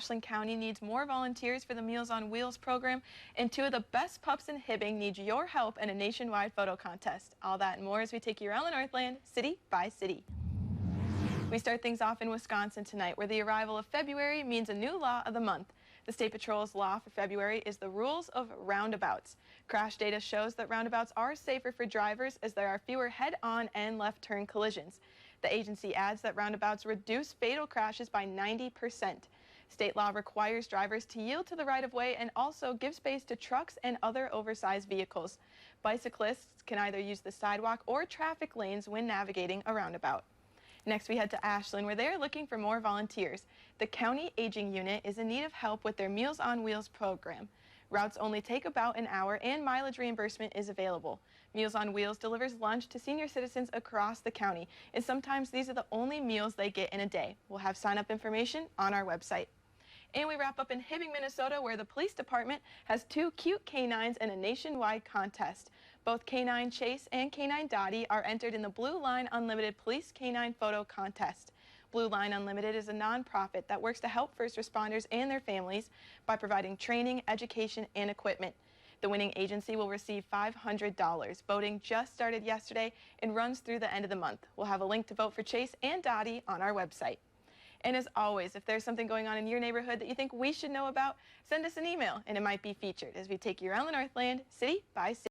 Ashland County needs more volunteers for the Meals on Wheels program, and two of the best pups in Hibbing need your help in a nationwide photo contest. All that and more as we take you around the Northland, city by city. We start things off in Wisconsin tonight, where the arrival of February means a new law of the month. The State Patrol's law for February is the rules of roundabouts. Crash data shows that roundabouts are safer for drivers as there are fewer head-on and left-turn collisions. The agency adds that roundabouts reduce fatal crashes by 90%. State law requires drivers to yield to the right-of-way and also give space to trucks and other oversized vehicles. Bicyclists can either use the sidewalk or traffic lanes when navigating a roundabout. Next, we head to Ashland, where they are looking for more volunteers. The County Aging Unit is in need of help with their Meals on Wheels program. Routes only take about an hour and mileage reimbursement is available. Meals on Wheels delivers lunch to senior citizens across the county, and sometimes these are the only meals they get in a day. We'll have sign-up information on our website. And we wrap up in Hibbing, Minnesota, where the police department has two cute canines in a nationwide contest. Both Canine Chase and Canine Dottie are entered in the Blue Line Unlimited Police Canine Photo Contest. Blue Line Unlimited is a nonprofit that works to help first responders and their families by providing training, education, and equipment. The winning agency will receive $500. Voting just started yesterday and runs through the end of the month. We'll have a link to vote for Chase and Dottie on our website. And as always, if there's something going on in your neighborhood that you think we should know about, send us an email and it might be featured as we take you around the Northland, city by city.